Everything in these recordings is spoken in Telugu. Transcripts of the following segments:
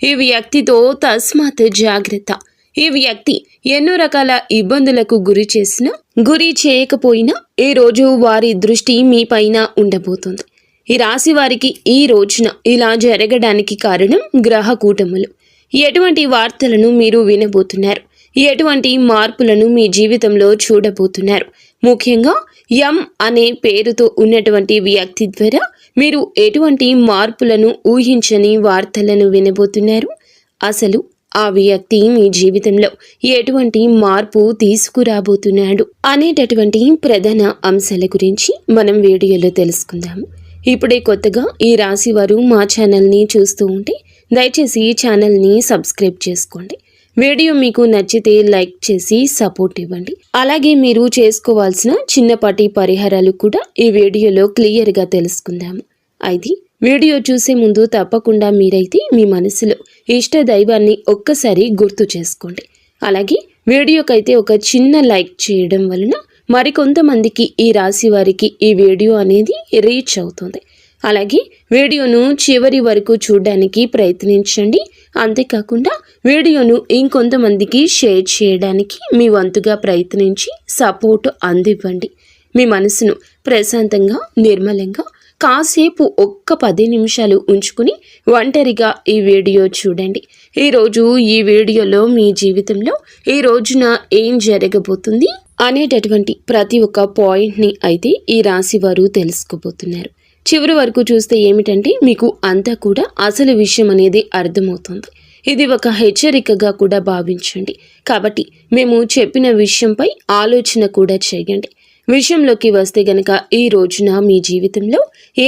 ఈ వ్యక్తితో తస్మాత్ జాగ్రత్త. ఈ వ్యక్తి ఎన్నో రకాల ఇబ్బందులకు గురి చేయకపోయినా ఈ రోజు వారి దృష్టి మీ పైన ఉండబోతుంది. ఈ రాశి వారికి ఈ రోజున ఇలా జరగడానికి కారణం గ్రహ కూటములు. ఎటువంటి వార్తలను మీరు వినబోతున్నారు, ఎటువంటి మార్పులను మీ జీవితంలో చూడబోతున్నారు, ముఖ్యంగా ఎం అనే పేరుతో ఉన్నటువంటి వ్యక్తి ద్వారా మీరు ఎటువంటి మార్పులను ఊహించని వార్తలను వినబోతున్నారు, అసలు ఆ వ్యక్తి మీ జీవితంలో ఎటువంటి మార్పు తీసుకురాబోతున్నాడు అనేటటువంటి ప్రధాన అంశాల గురించి మనం వీడియోలో తెలుసుకుందాము. ఇప్పుడే కొత్తగా ఈ రాశి వారు మా ఛానల్ని చూస్తూ ఉంటే దయచేసి ఈ ఛానల్ని సబ్స్క్రైబ్ చేసుకోండి. వీడియో మీకు నచ్చితే లైక్ చేసి సపోర్ట్ ఇవ్వండి. అలాగే మీరు చేసుకోవాల్సిన చిన్నపాటి పరిహారాలు కూడా ఈ వీడియోలో క్లియర్గా తెలుసుకుందాము. అయితే వీడియో చూసే ముందు తప్పకుండా మీరైతే మీ మనసులో ఇష్ట దైవాన్ని ఒక్కసారి గుర్తు చేసుకోండి. అలాగే వీడియోకైతే ఒక చిన్న లైక్ చేయడం వలన మరికొంతమందికి ఈ రాశి వారికి ఈ వీడియో అనేది రీచ్ అవుతుంది. అలాగే వీడియోను చివరి వరకు చూడడానికి ప్రయత్నించండి. అంతేకాకుండా వీడియోను ఇంకొంతమందికి షేర్ చేయడానికి మీ వంతుగా ప్రయత్నించి సపోర్ట్ అందివ్వండి. మీ మనసును ప్రశాంతంగా నిర్మలంగా కాసేపు ఒక్క 10 నిమిషాలు ఉంచుకుని ఒంటరిగా ఈ వీడియో చూడండి. ఈరోజు ఈ వీడియోలో మీ జీవితంలో ఈ రోజున ఏం జరగబోతుంది అనేటటువంటి ప్రతి ఒక్క పాయింట్ని అయితే ఈ రాశి వారు తెలుసుకోబోతున్నారు. చివరి వరకు చూస్తే ఏమిటంటే మీకు అంతా కూడా అసలు విషయం అనేది అర్థమవుతుంది. ఇది ఒక హెచ్చరికగా కూడా భావించండి. కాబట్టి మేము చెప్పిన విషయంపై ఆలోచన కూడా చేయండి. విషయంలోకి వస్తే గనక ఈ రోజున మీ జీవితంలో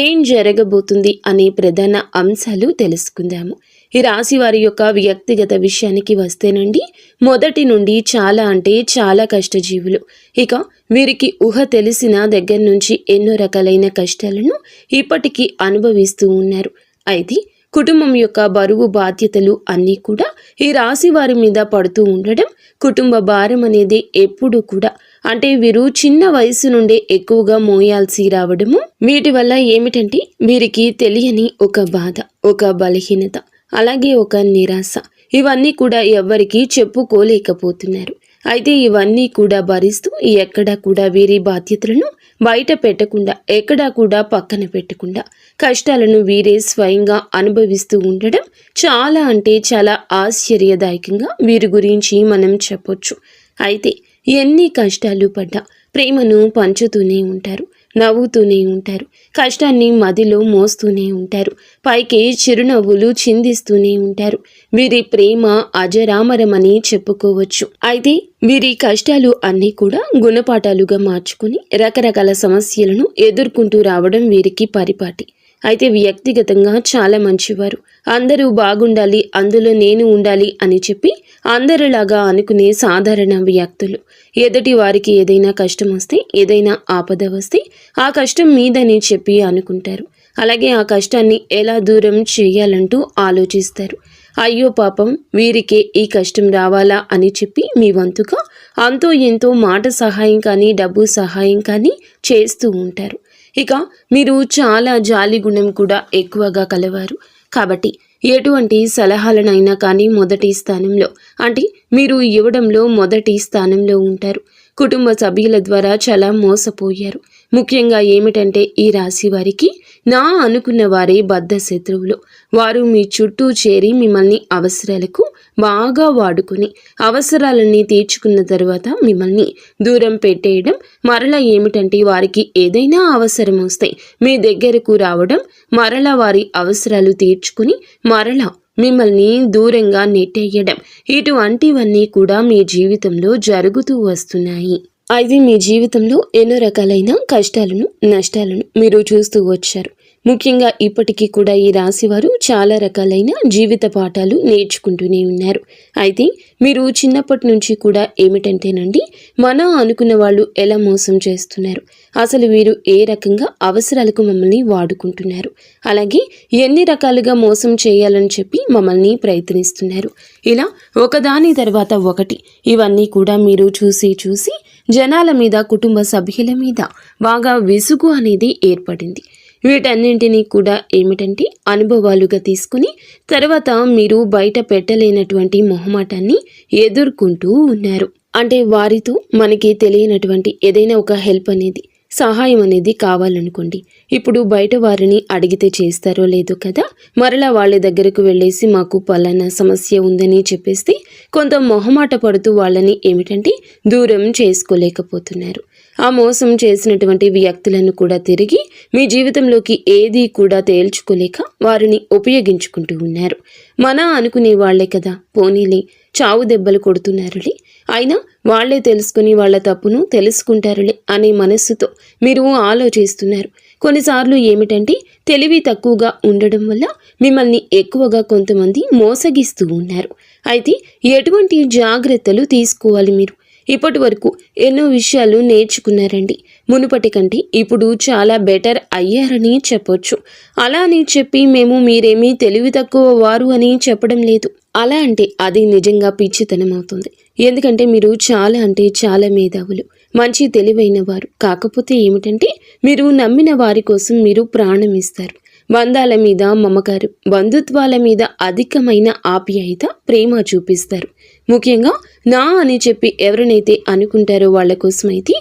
ఏం జరగబోతుంది అనే ప్రధాన అంశాలు తెలుసుకుందాము. ఈ రాశి వారి యొక్క వ్యక్తిగత విషయానికి వస్తేనండి, మొదటి నుండి చాలా అంటే చాలా కష్టజీవులు. ఇక వీరికి ఊహ తెలిసిన దగ్గర నుంచి ఎన్నో రకాలైన కష్టాలను ఇప్పటికీ అనుభవిస్తూ ఉన్నారు. అయితే కుటుంబం యొక్క బరువు బాధ్యతలు అన్నీ కూడా ఈ రాశి వారి మీద పడుతూ ఉండడం, కుటుంబ భారం అనేది ఎప్పుడు కూడా అంటే వీరు చిన్న వయసు నుండే ఎక్కువగా మోయాల్సి రావడము, వీటి వల్ల ఏమిటంటే వీరికి తెలియని ఒక బాధ, ఒక బలహీనత, అలాగే ఒక నిరాశ, ఇవన్నీ కూడా ఎవ్వరికీ చెప్పుకోలేకపోతున్నారు. అయితే ఇవన్నీ కూడా భరిస్తూ ఎక్కడా కూడా వీరి బాధ్యతలను బయట పెట్టకుండా, ఎక్కడా కూడా పక్కన పెట్టకుండా కష్టాలను వీరే స్వయంగా అనుభవిస్తూ ఉండడం చాలా అంటే చాలా ఆశ్చర్యదాయకంగా వీరి గురించి మనం చెప్పొచ్చు. అయితే ఎన్ని కష్టాలు పడ్డా ప్రేమను పంచుతూనే ఉంటారు, నవ్వుతూనే ఉంటారు, కష్టాన్ని మదిలో మోస్తూనే ఉంటారు, పైకి చిరునవ్వులు చిందిస్తూనే ఉంటారు. వీరి ప్రేమ అజరామరమని చెప్పుకోవచ్చు. అయితే వీరి కష్టాలు అన్నీ కూడా గుణపాఠాలుగా మార్చుకుని రకరకాల సమస్యలను ఎదుర్కొంటూ రావడం వీరికి పరిపాటి. అయితే వ్యక్తిగతంగా చాలా మంచివారు. అందరూ బాగుండాలి, అందులో నేను ఉండాలి అని చెప్పి అందరిలాగా అనుకునే సాధారణ వ్యక్తులు. ఎదుటి వారికి ఏదైనా కష్టం వస్తే, ఏదైనా ఆపద వస్తే ఆ కష్టం మీదని చెప్పి అనుకుంటారు. అలాగే ఆ కష్టాన్ని ఎలా దూరం చేయాలంటూ ఆలోచిస్తారు. అయ్యో పాపం వీరికే ఈ కష్టం రావాలా అని చెప్పి మీ వంతుగా అంతో ఎంతో మాట సహాయం కానీ డబ్బు సహాయం కానీ చేస్తూ ఉంటారు. ఇక మీరు చాలా జాలి గుణం కూడా ఎక్కువగా కలవారు. కాబట్టి ఎటువంటి సలహాలనైనా కానీ మొదటి స్థానంలో అంటే మీరు ఇవ్వడంలో మొదటి స్థానంలో ఉంటారు. కుటుంబ సభ్యుల ద్వారా చాలా మోసపోయారు. ముఖ్యంగా ఏమిటంటే ఈ రాశి వారికి నా అనుకున్న వారే బద్ధ శత్రువులు. వారు మీ చుట్టూ చేరి మిమ్మల్ని అవసరాలకు బాగా వాడుకొని అవసరాలన్నీ తీర్చుకున్న తర్వాత మిమ్మల్ని దూరం పెట్టేయడం, మరలా ఏమిటంటే వారికి ఏదైనా అవసరం వస్తే మీ దగ్గరకు రావడం, మరలా వారి అవసరాలు తీర్చుకుని మరలా మిమ్మల్ని దూరంగా నెట్టేయడం, ఇటువంటివన్నీ కూడా మీ జీవితంలో జరుగుతూ వస్తున్నాయి. అయితే మీ జీవితంలో ఎన్నో రకాలైన కష్టాలను, నష్టాలను మీరు చూస్తూ వచ్చారు. ముఖ్యంగా ఇప్పటికీ కూడా ఈ రాశి వారు చాలా రకాలైన జీవిత పాఠాలు నేర్చుకుంటూనే ఉన్నారు. అయితే మీరు చిన్నప్పటి నుంచి కూడా ఏమిటంటేనండి, మనం అనుకున్న వాళ్ళు ఎలా మోసం చేస్తున్నారు, అసలు వీరు ఏ రకంగా అవసరాలకు మమ్మల్ని వాడుకుంటున్నారు, అలాగే ఎన్ని రకాలుగా మోసం చేయాలని చెప్పి మమ్మల్ని ప్రయత్నిస్తున్నారు, ఇలా ఒకదాని తర్వాత ఒకటి ఇవన్నీ కూడా మీరు చూసి జనాల మీద, కుటుంబ సభ్యుల మీద బాగా విసుగు అనేది ఏర్పడింది. వీటన్నింటినీ కూడా ఏమిటంటే అనుభవాలుగా తీసుకుని తర్వాత మీరు బయట పెట్టలేనటువంటి మొహమాటాన్ని ఎదుర్కొంటూ ఉన్నారు. అంటే వారితో మనకి తెలియనటువంటి ఏదైనా ఒక హెల్ప్ అనేది సహాయం అనేది కావాలనుకోండి, ఇప్పుడు బయట వారిని అడిగితే చేస్తారో లేదో కదా, మరలా వాళ్ళ దగ్గరకు వెళ్ళేసి మాకు పలానా సమస్య ఉందని చెప్పేస్తే కొంత మొహమాట పడుతూ వాళ్ళని ఏమిటంటే దూరం చేసుకోలేకపోతున్నారు. ఆ మోసం చేసినటువంటి వ్యక్తులను కూడా తిరిగి మీ జీవితంలోకి ఏది కూడా తేల్చుకోలేక వారిని ఉపయోగించుకుంటూ ఉన్నారు. మన అనుకునే వాళ్లే కదా, పోనీలే చావు దెబ్బలు కొడుతున్నారులే, అయినా వాళ్లే తెలుసుకుని వాళ్ళ తప్పును తెలుసుకుంటారులే అనే మనస్సుతో మీరు ఆలోచిస్తున్నారు. కొన్నిసార్లు ఏమిటంటే తెలివి తక్కువగా ఉండడం వల్ల మిమ్మల్ని ఎక్కువగా కొంతమంది మోసగిస్తూ ఉన్నారు. అయితే ఎటువంటి జాగ్రత్తలు తీసుకోవాలి మీరు? ఇప్పటి వరకు ఎన్నో విషయాలు నేర్చుకున్నారండి. మునుపటి కంటే ఇప్పుడు చాలా బెటర్ అయ్యారని చెప్పొచ్చు. అలా అని చెప్పి మేము మీరేమీ తెలివి తక్కువ వారు అని చెప్పడం లేదు. అలా అంటే అది నిజంగా పిచ్చితనం అవుతుంది. ఎందుకంటే మీరు చాలా అంటే చాలా మేధావులు, మంచి తెలివైన వారు. కాకపోతే ఏమిటంటే మీరు నమ్మిన వారి కోసం మీరు ప్రాణం ఇస్తారు. బంధాల మీద మమకారం, బంధుత్వాల మీద అధికమైన ఆప్యాయత, ప్రేమ చూపిస్తారు. ముఖ్యంగా నా అని చెప్పి ఎవరినైతే అనుకుంటారో వాళ్ళ కోసం అయితే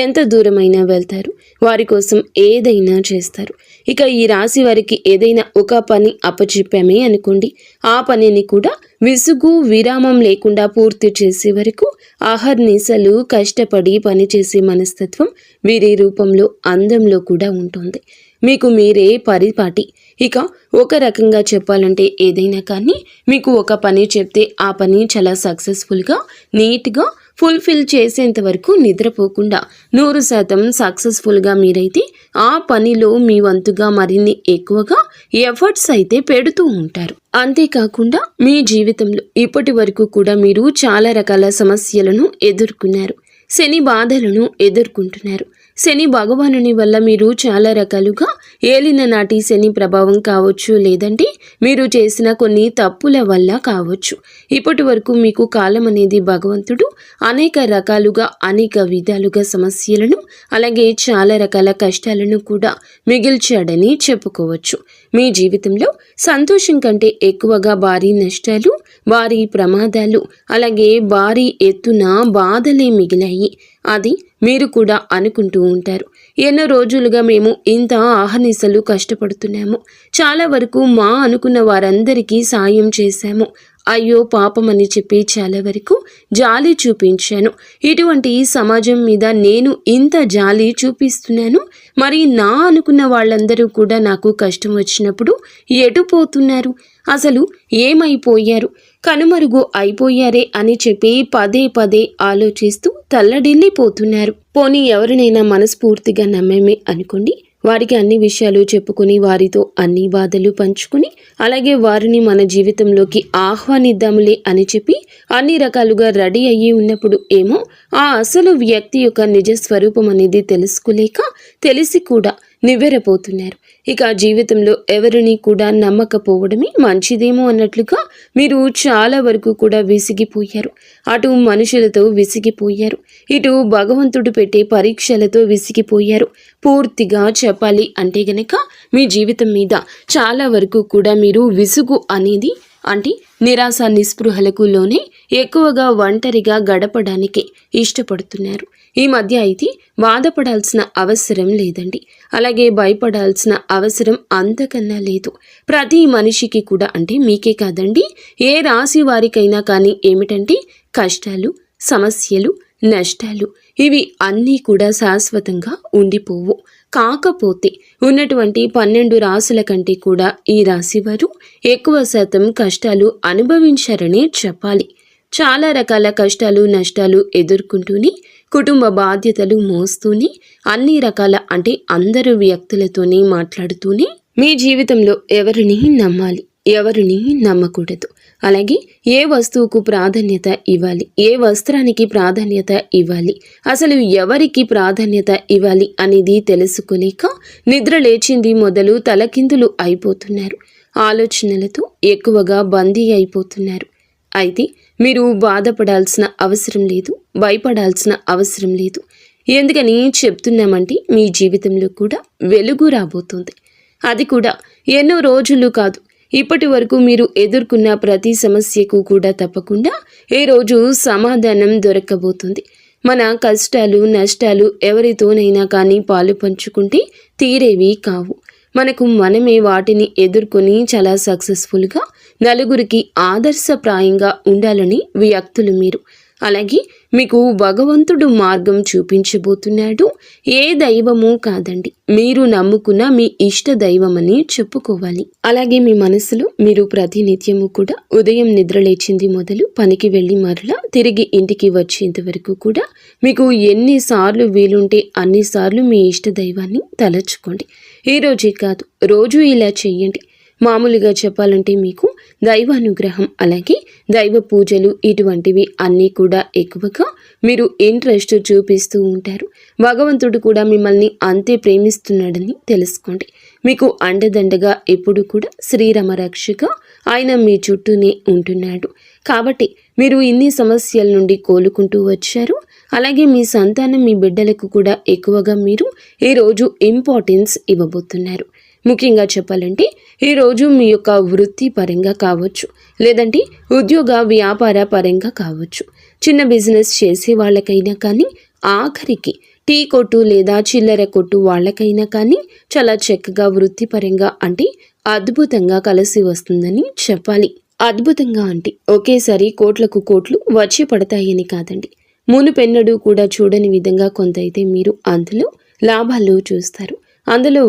ఎంత దూరమైనా వెళ్తారు, వారి కోసం ఏదైనా చేస్తారు. ఇక ఈ రాశి వారికి ఏదైనా ఒక పని అప్పచెప్పామే అనుకోండి, ఆ పనిని కూడా విసుగు విరామం లేకుండా పూర్తి చేసే వరకు అహర్నిశలు కష్టపడి పనిచేసే మనస్తత్వం వీరి రూపంలో, అందంలో కూడా ఉంటుంది. మీకు మీరే పరిపాటి. ఇక ఒక రకంగా చెప్పాలంటే ఏదైనా కానీ మీకు ఒక పని చెప్తే ఆ పని చాలా సక్సెస్ఫుల్గా, నీట్గా ఫుల్ఫిల్ చేసేంత వరకు నిద్రపోకుండా 100% సక్సెస్ఫుల్గా మీరైతే ఆ పనిలో మీ వంతుగా మరిన్ని ఎక్కువగా ఎఫర్ట్స్ అయితే పెడుతూ ఉంటారు. అంతేకాకుండా మీ జీవితంలో ఇప్పటి వరకు కూడా మీరు చాలా రకాల సమస్యలను ఎదుర్కొన్నారు, శని బాధలను ఎదుర్కొంటున్నారు. శని భగవానుని వల్ల మీరు చాలా రకాలుగా ఏలిన నాటి శని ప్రభావం కావచ్చు, లేదంటే మీరు చేసిన కొన్ని తప్పుల వల్ల కావచ్చు. ఇప్పటి వరకు మీకు కాలం అనేది భగవంతుడు అనేక రకాలుగా అనేక విధాలుగా సమస్యలను అలాగే చాలా రకాల కష్టాలను కూడా మిగిల్చాడని చెప్పుకోవచ్చు. మీ జీవితంలో సంతోషం కంటే ఎక్కువగా భారీ నష్టాలు, భారీ ప్రమాదాలు, అలాగే భారీ ఎత్తున బాధలే మిగిలాయి. అది మీరు కూడా అనుకుంటూ ఉంటారు. ఎన్నో రోజులుగా మేము ఇంత ఆహర్నిశలు కష్టపడుతున్నాము, చాలా వరకు మా అనుకున్న వారందరికీ సాయం చేశాము, అయ్యో పాపమని చెప్పి చాలా వరకు జాలి చూపించాను. ఇటువంటి సమాజం మీద నేను ఇంత జాలి చూపిస్తున్నాను, మరి నా అనుకున్న వాళ్ళందరూ కూడా నాకు కష్టం వచ్చినప్పుడు ఎటు పోతున్నారు, అసలు ఏమైపోయారు, కనుమరుగు అయిపోయారే అని చెప్పి పదే పదే ఆలోచిస్తూ తల్లడిల్లిపోతున్నారు. పోనీ ఎవరినైనా మనస్ఫూర్తిగా నమ్మేమే అనుకోండి, వారికి అన్ని విషయాలు చెప్పుకొని వారితో అన్ని బాధలు పంచుకుని అలాగే వారిని మన జీవితంలోకి ఆహ్వానిద్దాములే అని చెప్పి అన్ని రకాలుగా రెడీ అయ్యి ఉన్నప్పుడు ఏమో ఆ అసలు వ్యక్తి యొక్క నిజ స్వరూపం అనేది తెలుసుకోలేక తెలిసి కూడా నివ్వెరపోతున్నారు. ఇక జీవితంలో ఎవరిని కూడా నమ్మకపోవడమే మంచిదేమో అన్నట్లుగా మీరు చాలా వరకు కూడా విసిగిపోయారు. అటు మనుషులతో విసిగిపోయారు, ఇటు భగవంతుడు పెట్టే పరీక్షలతో విసిగిపోయారు. పూర్తిగా చెప్పాలి అంటే గనక మీ జీవితం మీద చాలా వరకు కూడా మీరు విసుగు అనేది అంటే నిరాశ నిస్పృహలకు లోనే ఎక్కువగా ఒంటరిగా గడపడానికి ఇష్టపడుతున్నారు. ఈ మధ్య అయితే బాధపడాల్సిన అవసరం లేదండి, అలాగే భయపడాల్సిన అవసరం అంతకన్నా లేదు. ప్రతి మనిషికి కూడా అంటే మీకే కాదండి, ఏ రాశి వారికైనా కానీ ఏమిటంటే కష్టాలు, సమస్యలు, నష్టాలు ఇవి అన్నీ కూడా శాశ్వతంగా ఉండిపోవు. కాకపోతే ఉన్నటువంటి 12 రాశుల కంటే కూడా ఈ రాశి వారు ఎక్కువ శాతం కష్టాలు అనుభవించారనే చెప్పాలి. చాలా రకాల కష్టాలు, నష్టాలు ఎదుర్కొంటూనే, కుటుంబ బాధ్యతలు మోస్తూనే, అన్ని రకాల అంటే అందరు వ్యక్తులతోనే మాట్లాడుతూనే మీ జీవితంలో ఎవరిని నమ్మాలి, ఎవరిని నమ్మకూడదు, అలాగే ఏ వస్తువుకు ప్రాధాన్యత ఇవ్వాలి, ఏ వస్త్రానికి ప్రాధాన్యత ఇవ్వాలి, అసలు ఎవరికి ప్రాధాన్యత ఇవ్వాలి అనేది తెలుసుకోలేక నిద్ర లేచింది మొదలు తలకిందులు అయిపోతున్నారు. ఆలోచనలతో ఎక్కువగా బందీ అయిపోతున్నారు. అయితే మీరు బాధపడాల్సిన అవసరం లేదు, భయపడాల్సిన అవసరం లేదు. ఎందుకని చెప్తున్నామంటే మీ జీవితంలో కూడా వెలుగు రాబోతుంది. అది కూడా ఎన్నో రోజులు కాదు, ఇప్పటి వరకు మీరు ఎదుర్కొన్న ప్రతి సమస్యకు కూడా తప్పకుండా ఈ రోజు సమాధానం దొరకబోతుంది. మన కష్టాలు నష్టాలు ఎవరితోనైనా కానీ పాలు పంచుకుంటే తీరేవి కావు. మనకు మనమే వాటిని ఎదుర్కొని చాలా సక్సెస్ఫుల్గా నలుగురికి ఆదర్శప్రాయంగా ఉండాలని వ్యక్తులు మీరు. అలాగే మీకు భగవంతుడు మార్గం చూపించబోతున్నాడు. ఏ దైవమూ కాదండి, మీరు నమ్ముకున్న మీ ఇష్ట దైవమని చెప్పుకోవాలి. అలాగే మీ మనసులో మీరు ప్రతినిత్యము కూడా ఉదయం నిద్రలేచింది మొదలు పనికి వెళ్ళి మరలా తిరిగి ఇంటికి వచ్చేంత వరకు కూడా మీకు ఎన్నిసార్లు వీలుంటే అన్నిసార్లు మీ ఇష్ట దైవాన్ని తలచుకోండి. ఈ రోజే కాదు, రోజు ఇలా చెయ్యండి. మామూలుగా చెప్పాలంటే మీకు దైవానుగ్రహం అలాగే దైవ పూజలు ఇటువంటివి అన్నీ కూడా ఎక్కువగా మీరు ఇంట్రెస్ట్ చూపిస్తూ ఉంటారు. భగవంతుడు కూడా మిమ్మల్ని అంతే ప్రేమిస్తున్నాడని తెలుసుకోండి. మీకు అండదండగా ఎప్పుడు కూడా శ్రీరామ రక్షగా ఆయన మీ చుట్టూనే ఉంటున్నాడు. కాబట్టి మీరు ఇన్ని సమస్యల నుండి కోలుకుంటూ వచ్చారు. అలాగే మీ సంతానం మీ బిడ్డలకు కూడా ఎక్కువగా మీరు ఈరోజు ఇంపార్టెన్స్ ఇవ్వబోతున్నారు. ముఖ్యంగా చెప్పాలంటే ఈరోజు మీ యొక్క వృత్తి పరంగా కావచ్చు, లేదంటే ఉద్యోగ వ్యాపార పరంగా కావచ్చు, చిన్న బిజినెస్ చేసే వాళ్ళకైనా కానీ, ఆఖరికి టీ కొట్టు లేదా చిల్లర కొట్టు వాళ్ళకైనా కానీ చాలా చక్కగా వృత్తిపరంగా అంటే అద్భుతంగా కలిసి వస్తుందని చెప్పాలి. అద్భుతంగా అంటే ఒకేసారి కోట్లకు కోట్లు వచ్చి పడతాయని కాదండి. మునుపెన్నడూ కూడా చూడని విధంగా కొంత అయితే మీరు అందులో లాభాలు చూస్తారు. అందులో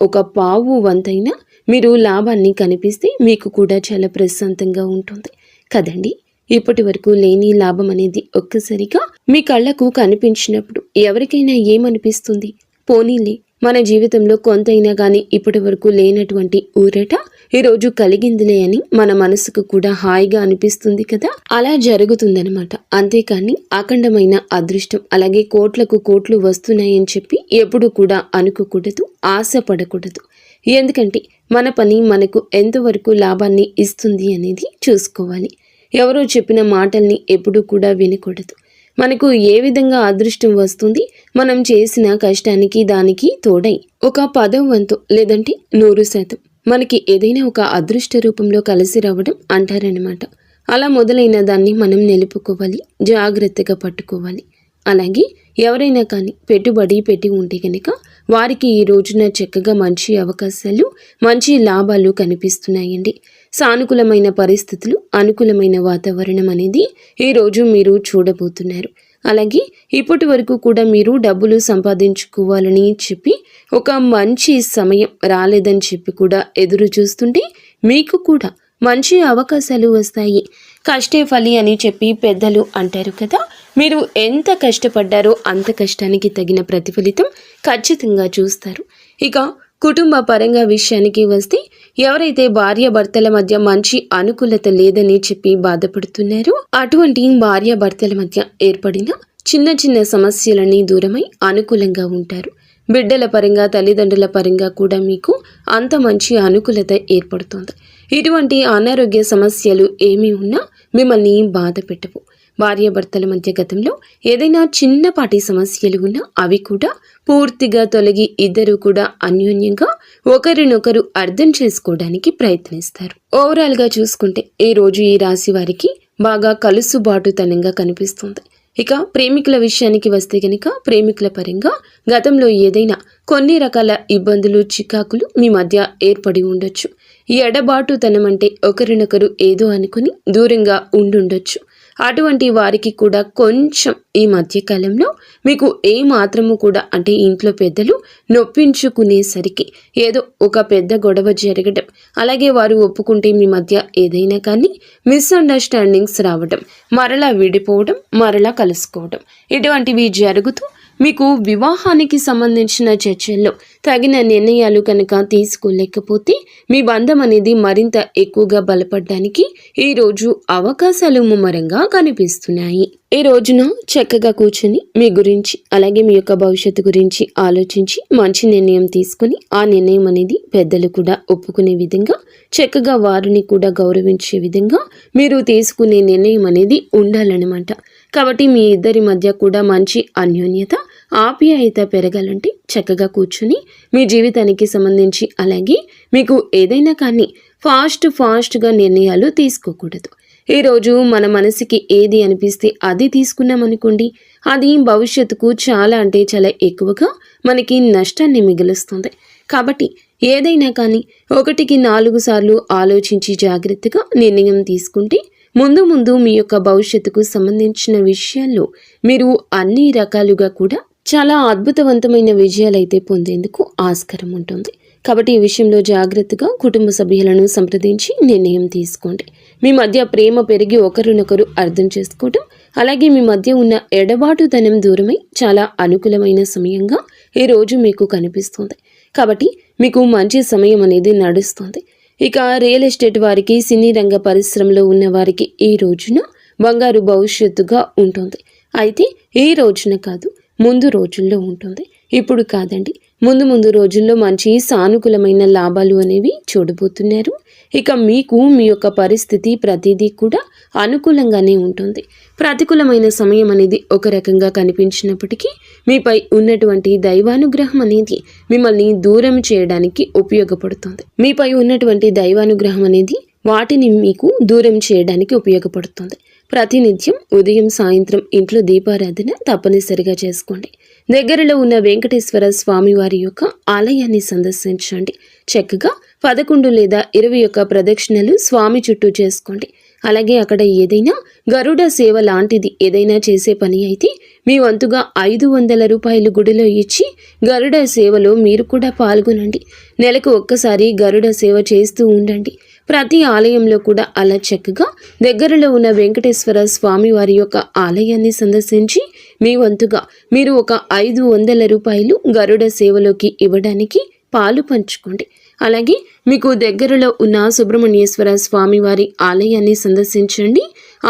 ఒక పావు వంతైనా మీరు లాభాన్ని కనిపిస్తే మీకు కూడా చాలా ప్రశాంతంగా ఉంటుంది కదండి. ఇప్పటి వరకు లేని లాభం అనేది ఒక్కసారిగా మీ కళ్ళకు కనిపించినప్పుడు ఎవరికైనా ఏమనిపిస్తుంది? పోనీలే, మన జీవితంలో కొంతైనా కానీ ఇప్పటి వరకు లేనటువంటి ఊరట ఈరోజు కలిగిందిలే అని మన మనసుకు కూడా హాయిగా అనిపిస్తుంది కదా. అలా జరుగుతుందనమాట. అంతేకాని అఖండమైన అదృష్టం అలాగే కోట్లకు కోట్లు వస్తున్నాయని చెప్పి ఎప్పుడు కూడా అనుకోకూడదు, ఆశపడకూడదు. ఎందుకంటే మన పని మనకు ఎంతవరకు లాభాన్ని ఇస్తుంది అనేది చూసుకోవాలి. ఎవరో చెప్పిన మాటల్ని ఎప్పుడు కూడా వినకూడదు. మనకు ఏ విధంగా అదృష్టం వస్తుంది? మనం చేసిన కష్టానికి దానికి తోడై ఒక 10వ వంతు లేదంటే 100% మనకి ఏదైనా ఒక అదృష్ట రూపంలో కలిసి రావడం అంటారనమాట. అలా మొదలైన దాన్ని మనం నిలుపుకోవాలి, జాగ్రత్తగా పట్టుకోవాలి. అలాగే ఎవరైనా కానీ పెట్టుబడి పెట్టి ఉంటే కనుక వారికి ఈ రోజున చక్కగా మంచి అవకాశాలు, మంచి లాభాలు కనిపిస్తున్నాయండి. సానుకూలమైన పరిస్థితులు, అనుకూలమైన వాతావరణం అనేది ఈరోజు మీరు చూడబోతున్నారు. అలాగే ఇప్పటి వరకు కూడా మీరు డబ్బులు సంపాదించుకోవాలని చెప్పి ఒక మంచి సమయం రాలేదని చెప్పి కూడా ఎదురు చూస్తుంటే మీకు కూడా మంచి అవకాశాలు వస్తాయి. కష్టే ఫలి అని చెప్పి పెద్దలు అంటారు కదా. మీరు ఎంత కష్టపడ్డారో అంత కష్టానికి తగిన ప్రతిఫలితం ఖచ్చితంగా చూస్తారు. ఇక కుటుంబ పరంగా విషయానికి వస్తే ఎవరైతే భార్యాభర్తల మధ్య మంచి అనుకూలత లేదని చెప్పి బాధపడుతున్నారో అటువంటి భార్యాభర్తల మధ్య ఏర్పడిన చిన్న చిన్న సమస్యలన్నీ దూరమై అనుకూలంగా ఉంటారు. బిడ్డల పరంగా తల్లిదండ్రుల పరంగా కూడా మీకు అంత మంచి అనుకూలత ఏర్పడుతుంది. ఇటువంటి అనారోగ్య సమస్యలు ఏమీ ఉన్నా మిమ్మల్ని బాధ పెట్టవు. భార్యాభర్తల మధ్య గతంలో ఏదైనా చిన్నపాటి సమస్యలు ఉన్నా అవి కూడా పూర్తిగా తొలగి ఇద్దరు కూడా అన్యోన్యంగా ఒకరినొకరు అర్థం చేసుకోవడానికి ప్రయత్నిస్తారు. ఓవరాల్గా చూసుకుంటే ఈ రోజు ఈ రాశి వారికి బాగా కలుసుబాటుతనంగా కనిపిస్తుంది. ఇక ప్రేమికుల విషయానికి వస్తే గనుక ప్రేమికుల పరంగా గతంలో ఏదైనా కొన్ని రకాల ఇబ్బందులు, చికాకులు మీ మధ్య ఏర్పడి ఉండొచ్చు. ఈ ఎడబాటుతనం అంటే ఒకరినొకరు ఏదో అనుకుని దూరంగా ఉండుండొచ్చు. అటువంటి వారికి కూడా కొంచెం ఈ మధ్యకాలంలో మీకు ఏ మాత్రము కూడా అంటే ఇంట్లో పెద్దలు నొప్పించుకునేసరికి ఏదో ఒక పెద్ద గొడవ జరగడం, అలాగే వారు ఒప్పుకుంటే మీ మధ్య ఏదైనా కానీ మిస్అండర్స్టాండింగ్స్ రావడం, మరలా విడిపోవడం, మరలా కలుసుకోవడం ఇటువంటివి జరుగుతూ మీకు వివాహానికి సంబంధించిన చర్చల్లో తగిన నిర్ణయాలు కనుక తీసుకోలేకపోతే మీ బంధం అనేది మరింత ఎక్కువగా బలపడడానికి ఈరోజు అవకాశాలు ముమ్మరంగా కనిపిస్తున్నాయి. ఈ రోజున చక్కగా కూర్చొని మీ గురించి అలాగే మీ యొక్క భవిష్యత్తు గురించి ఆలోచించి మంచి నిర్ణయం తీసుకుని ఆ నిర్ణయం అనేది పెద్దలు కూడా ఒప్పుకునే విధంగా చక్కగా వారిని కూడా గౌరవించే విధంగా మీరు తీసుకునే నిర్ణయం అనేది ఉండాలన్నమాట. కాబట్టి మీ ఇద్దరి మధ్య కూడా మంచి అన్యోన్యత ఆప్యాయత పెరగాలంటే చక్కగా కూర్చుని మీ జీవితానికి సంబంధించి అలాగే మీకు ఏదైనా కానీ ఫాస్ట్గా నిర్ణయాలు తీసుకోకూడదు. ఈరోజు మన మనసుకి ఏది అనిపిస్తే అది తీసుకున్నామనుకోండి, అది భవిష్యత్తుకు చాలా అంటే చాలా ఎక్కువగా మనకి నష్టాన్ని మిగులుస్తుంది. కాబట్టి ఏదైనా కానీ 1కి 4 సార్లు ఆలోచించి జాగ్రత్తగా నిర్ణయం తీసుకుంటే ముందు మీ యొక్క భవిష్యత్తుకు సంబంధించిన విషయాల్లో మీరు అన్ని రకాలుగా కూడా చాలా అద్భుతవంతమైన విజయాలైతే పొందేందుకు ఆస్కారం ఉంటుంది. కాబట్టి ఈ విషయంలో జాగ్రత్తగా కుటుంబ సభ్యులను సంప్రదించి నిర్ణయం తీసుకోండి. మీ మధ్య ప్రేమ పెరిగి ఒకరినొకరు అర్థం చేసుకోవటం, అలాగే మీ మధ్య ఉన్న ఎడబాటుతనం దూరమై చాలా అనుకూలమైన సమయంగా ఈ రోజు మీకు కనిపిస్తుంది. కాబట్టి మీకు మంచి సమయం అనేది నడుస్తుంది. ఇక రియల్ ఎస్టేట్ వారికి, సినీ రంగ పరిశ్రమలో ఉన్న వారికి ఈ రోజున బంగారు భవిష్యత్తుగా ఉంటుంది. అయితే ఈ రోజున కాదు, ముందు రోజుల్లో ఉంటుంది. ఇప్పుడు కాదండి, ముందు రోజుల్లో మంచి సానుకూలమైన లాభాలు అనేవి చూడబోతున్నారు. ఇక మీకు మీ యొక్క పరిస్థితి ప్రతిదీ కూడా అనుకూలంగానే ఉంటుంది. ప్రతికూలమైన సమయం అనేది ఒక రకంగా కనిపించినప్పటికీ మీపై ఉన్నటువంటి దైవానుగ్రహం అనేది మిమ్మల్ని దూరం చేయడానికి ఉపయోగపడుతుంది. మీపై ఉన్నటువంటి దైవానుగ్రహం అనేది వాటిని మీకు దూరం చేయడానికి ఉపయోగపడుతుంది. ప్రతినిత్యం ఉదయం సాయంత్రం ఇంట్లో దీపారాధన తప్పనిసరిగా చేసుకోండి. దగ్గరలో ఉన్న వెంకటేశ్వర స్వామి వారి యొక్క ఆలయాన్ని సందర్శించండి. చక్కగా 11 లేదా 21 ప్రదక్షిణలు స్వామి చుట్టూ చేసుకోండి. అలాగే అక్కడ ఏదైనా గరుడ సేవ లాంటిది ఏదైనా చేసే పని అయితే మీ వంతుగా 500 రూపాయలు గుడిలో ఇచ్చి గరుడ సేవలో మీరు కూడా పాల్గొనండి. నెలకు ఒక్కసారి గరుడ సేవ చేస్తూ ఉండండి. ప్రతి ఆలయంలో కూడా అలా చక్కగా దగ్గరలో ఉన్న వెంకటేశ్వర స్వామి వారి యొక్క ఆలయాన్ని సందర్శించి మీ వంతుగా మీరు ఒక 500 రూపాయలు గరుడ సేవలోకి ఇవ్వడానికి పాలు పంచుకోండి. అలాగే మీకు దగ్గరలో ఉన్న సుబ్రహ్మణ్యేశ్వర స్వామి వారి ఆలయాన్ని సందర్శించండి.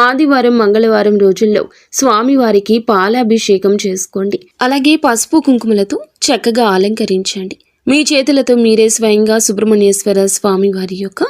ఆదివారం, మంగళవారం రోజుల్లో స్వామివారికి పాలాభిషేకం చేసుకోండి. అలాగే పసుపు కుంకుమలతో చక్కగా అలంకరించండి. మీ చేతులతో మీరే స్వయంగా సుబ్రహ్మణ్యేశ్వర స్వామి వారి యొక్క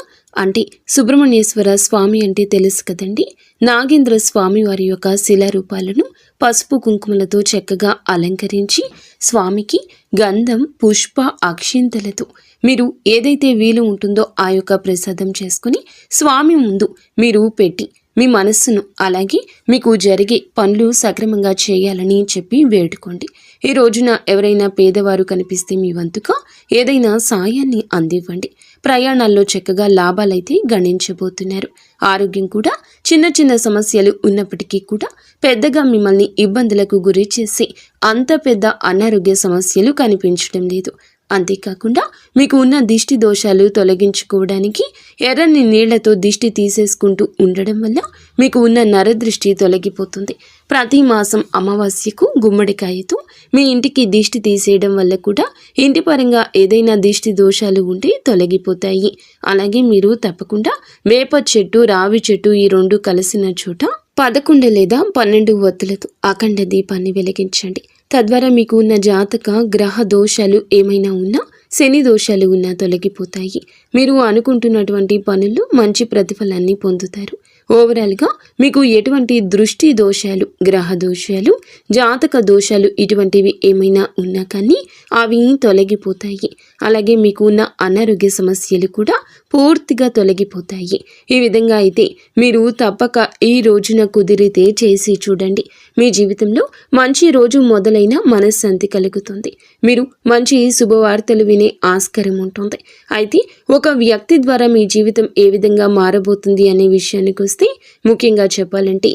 సుబ్రహ్మణ్యేశ్వర స్వామి అంటే తెలుసు కదండి, నాగేంద్ర స్వామి వారి యొక్క శిలారూపాలను పసుపు కుంకుమలతో చక్కగా అలంకరించి స్వామికి గంధం, పుష్ప, అక్షింతలతో మీరు ఏదైతే వీలు ఉంటుందో ఆ యొక్క ప్రసాదం చేసుకుని స్వామి ముందు మీరు పెట్టి మీ మనస్సును అలాగే మీకు జరిగే పనులు సక్రమంగా చేయాలని చెప్పి వేడుకోండి. ఈ రోజున ఎవరైనా పేదవారు కనిపిస్తే మీ వంతుగా ఏదైనా సాయాన్ని అందివ్వండి. ప్రయాణాల్లో చక్కగా లాభాలైతే గణించబోతున్నారు. ఆరోగ్యం కూడా చిన్న సమస్యలు ఉన్నప్పటికీ కూడా పెద్దగా మిమ్మల్ని ఇబ్బందులకు గురి చేసి అంత పెద్ద అనారోగ్య సమస్యలు కనిపించడం లేదు. అంతేకాకుండా మీకు ఉన్న దిష్టి దోషాలు తొలగించుకోవడానికి ఎర్రని నీళ్లతో దిష్టి తీసేసుకుంటూ ఉండడం వల్ల మీకు ఉన్న నరదృష్టి తొలగిపోతుంది. ప్రతి మాసం అమావాస్యకు గుమ్మడికాయతో మీ ఇంటికి దిష్టి తీసేయడం వల్ల కూడా ఇంటి పరంగా ఏదైనా దిష్టి దోషాలు ఉంటే తొలగిపోతాయి. అలాగే మీరు తప్పకుండా వేప చెట్టు, రావి చెట్టు ఈ 2 కలిసిన చోట 11 లేదా 12 ఒత్తులతో అఖండ దీపాన్ని వెలిగించండి. తద్వారా మీకు ఉన్న జాతక గ్రహ దోషాలు ఏమైనా ఉన్నా, శని దోషాలు ఉన్నా తొలగిపోతాయి. మీరు అనుకుంటున్నటువంటి పనుల్లో మంచి ప్రతిఫలాన్ని పొందుతారు. ఓవరాల్గా మీకు ఎటువంటి దృష్టి దోషాలు, గ్రహ దోషాలు, జాతక దోషాలు ఇటువంటివి ఏమైనా ఉన్నా కానీ అవి తొలగిపోతాయి. అలాగే మీకు ఉన్న అనారోగ్య సమస్యలు కూడా పూర్తిగా తొలగిపోతాయి. ఈ విధంగా అయితే మీరు తప్పక ఈ రోజున కుదిరితే చేసి చూడండి. మీ జీవితంలో మంచి రోజు మొదలైన మనశ్శాంతి కలుగుతుంది. మీరు మంచి శుభవార్తలు వినే ఆస్కారం ఉంటుంది. అయితే ఒక వ్యక్తి ద్వారా మీ జీవితం ఏ విధంగా మారబోతుంది అనే విషయానికి వస్తే ముఖ్యంగా చెప్పాలంటే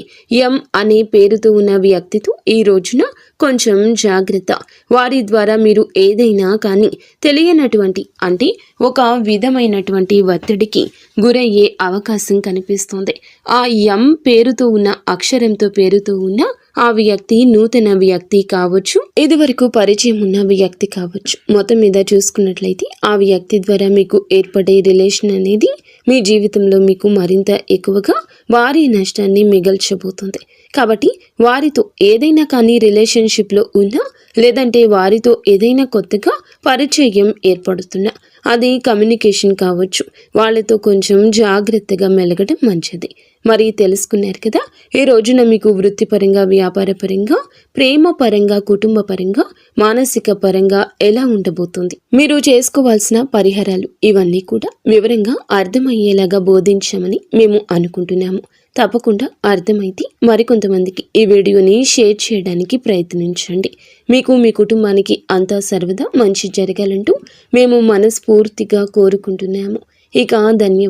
ఎం అనే పేరుతో ఉన్న వ్యక్తితో ఈ రోజున కొంచెం జాగ్రత్త. వారి ద్వారా మీరు ఏదైనా కానీ తెలియనటువంటి ఒక విధమైనటువంటి ఒత్తిడికి గురయ్యే అవకాశం కనిపిస్తుంది. ఆ ఎం పేరుతో ఉన్న అక్షరంతో పేరుతో ఉన్న ఆ వ్యక్తి నూతన వ్యక్తి కావచ్చు, ఇదివరకు పరిచయం ఉన్న వ్యక్తి కావచ్చు. మొత్తం మీద చూసుకున్నట్లయితే ఆ వ్యక్తి ద్వారా మీకు ఏర్పడే రిలేషన్ అనేది మీ జీవితంలో మీకు మరింత ఎక్కువగా వారి నష్టాన్ని మిగల్చబోతుంది. కాబట్టి వారితో ఏదైనా కానీ రిలేషన్షిప్లో ఉన్నా, లేదంటే వారితో ఏదైనా కొత్తగా పరిచయం ఏర్పడుతున్నా అది కమ్యూనికేషన్ కావచ్చు. వాళ్ళతో కొంచెం జాగ్రత్తగా మెలగడం మంచిది. మరి తెలుసుకున్నారు కదా, ఈ రోజున మీకు వృత్తిపరంగా, వ్యాపారపరంగా, ప్రేమ పరంగా, కుటుంబ పరంగా, మానసిక పరంగా ఎలా ఉండబోతుంది, మీరు చేసుకోవాల్సిన పరిహారాలు ఇవన్నీ కూడా వివరంగా అర్థమయ్యేలాగా బోధించామని మేము అనుకుంటున్నాము. తప్పకుండా అర్థమైతే మరికొంతమందికి ఈ వీడియోని షేర్ చేయడానికి ప్రయత్నించండి. మీకు, మీ కుటుంబానికి అంతా సర్వదా మంచి జరగాలంటూ మేము మనస్ఫూర్తిగా కోరుకుంటున్నాము. ఇక ధన్యవాదాలు.